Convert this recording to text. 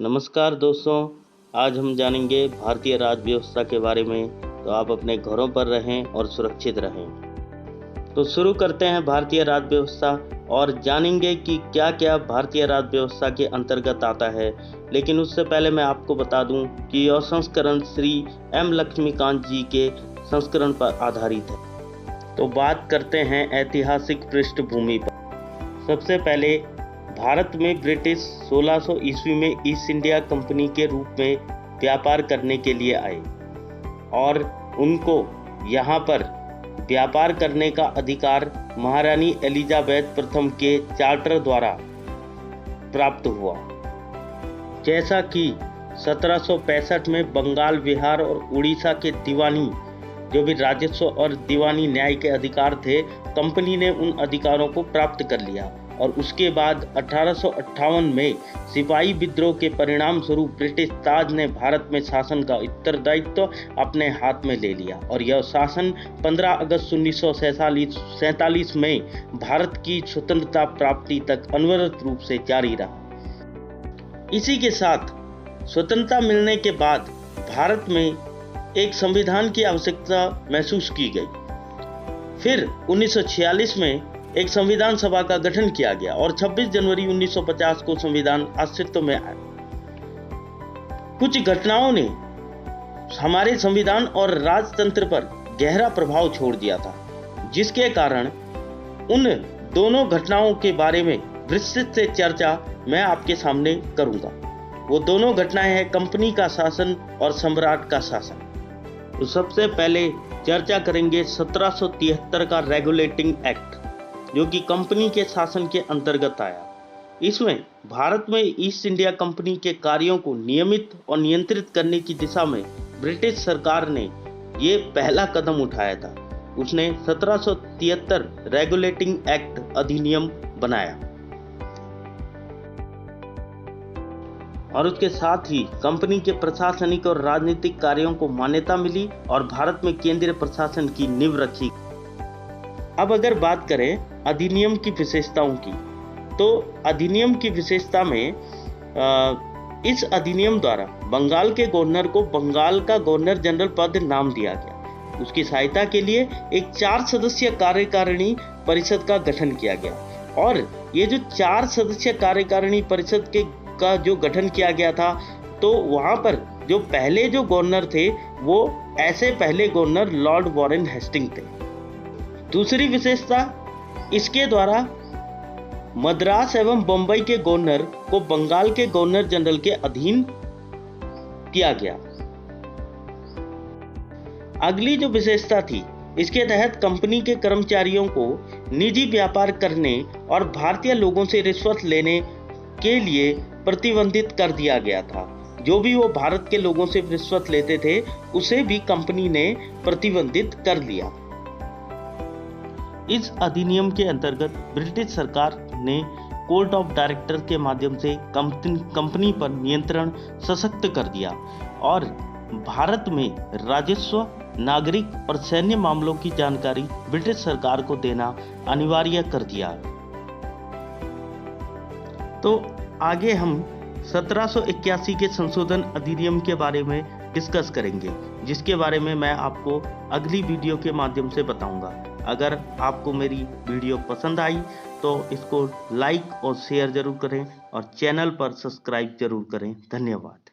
नमस्कार दोस्तों, आज हम जानेंगे भारतीय राज्य व्यवस्था के बारे में। तो आप अपने घरों पर रहें और सुरक्षित रहें। तो शुरू करते हैं भारतीय राज्य व्यवस्था और जानेंगे कि क्या क्या भारतीय राज्य व्यवस्था के अंतर्गत आता है। लेकिन उससे पहले मैं आपको बता दूं कि यह संस्करण श्री एम लक्ष्मीकांत जी के संस्करण पर आधारित है। तो बात करते हैं ऐतिहासिक पृष्ठभूमि पर। सबसे पहले भारत में ब्रिटिश 1600 ईस्वी में ईस्ट इंडिया कंपनी के रूप में व्यापार करने के लिए आए और उनको यहाँ पर व्यापार करने का अधिकार महारानी एलिजाबेथ प्रथम के चार्टर द्वारा प्राप्त हुआ। जैसा कि 1765 में बंगाल, बिहार और उड़ीसा के दीवानी, जो भी राजस्व और दीवानी न्याय के अधिकार थे, कंपनी ने उन अधिकारों को प्राप्त कर लिया और उसके बाद 1858 में सिपाही विद्रोह के परिणाम स्वरूप ब्रिटिश ताज ने भारत में शासन का उत्तरदायित्व अपने हाथ में ले लिया और यह शासन 15 अगस्त 1947 में भारत की स्वतंत्रता प्राप्ति तक अनवरत रूप से जारी रहा। इसी के साथ स्वतंत्रता मिलने के बाद भारत में एक संविधान की आवश्यकता महसूस की गई। फिर 1946 में एक संविधान सभा का गठन किया गया और 26 जनवरी 1950 को संविधान अस्तित्व में आया। कुछ घटनाओं ने हमारे संविधान और राजतंत्र पर गहरा प्रभाव छोड़ दिया था, जिसके कारण उन दोनों घटनाओं के बारे में विस्तृत से चर्चा मैं आपके सामने करूंगा। वो दोनों घटनाएं हैं कंपनी का शासन और सम्राट का शासन। तो सबसे पहले चर्चा करेंगे 1773 का रेगुलेटिंग एक्ट, जो कि कंपनी के शासन के अंतर्गत आया। इसमें भारत में ईस्ट इंडिया कंपनी के कार्यों को नियमित और नियंत्रित करने की दिशा में ब्रिटिश सरकार ने ये पहला कदम उठाया था। उसने 1773 रेगुलेटिंग एक्ट अधिनियम बनाया और उसके साथ ही कंपनी के प्रशासनिक और राजनीतिक कार्यों को मान्यता मिली और भारत में केंद्रीय प्रशासन की नींव रखी। अब अगर बात करें अधिनियम की विशेषताओं की, तो अधिनियम की विशेषता में इस अधिनियम द्वारा बंगाल के गवर्नर को बंगाल का गवर्नर जनरल पद नाम दिया गया। उसकी सहायता के लिए एक 4 सदस्यीय कार्यकारिणी परिषद का गठन किया गया और ये जो 4 सदस्यीय कार्यकारिणी परिषद का जो गठन किया गया था, तो वहाँ पर जो पहले जो गवर्नर थे वो ऐसे पहले गवर्नर लॉर्ड वॉरेन हेस्टिंग थे। दूसरी विशेषता, इसके द्वारा मद्रास एवं बंबई के गवर्नर को बंगाल के गवर्नर जनरल के अधीन किया गया। अगली जो विशेषता थी, इसके तहत कंपनी के कर्मचारियों को निजी व्यापार करने और भारतीय लोगों से रिश्वत लेने के लिए प्रतिबंधित कर दिया गया था। जो भी वो भारत के लोगों से रिश्वत लेते थे, उसे भी कंपनी ने प्रतिबंधित कर लिया। इस अधिनियम के अंतर्गत ब्रिटिश सरकार ने कोर्ट ऑफ डायरेक्टर के माध्यम से कंपनी पर नियंत्रण सशक्त कर दिया और भारत में राजस्व, नागरिक और सैन्य मामलों की जानकारी ब्रिटिश सरकार को देना अनिवार्य कर दिया। तो आगे हम 1781 के संशोधन अधिनियम के बारे में डिस्कस करेंगे, जिसके बारे में मैं आपको अगली वीडियो के माध्यम से बताऊंगा। अगर आपको मेरी वीडियो पसंद आई तो इसको लाइक और शेयर जरूर करें और चैनल पर सब्सक्राइब जरूर करें। धन्यवाद।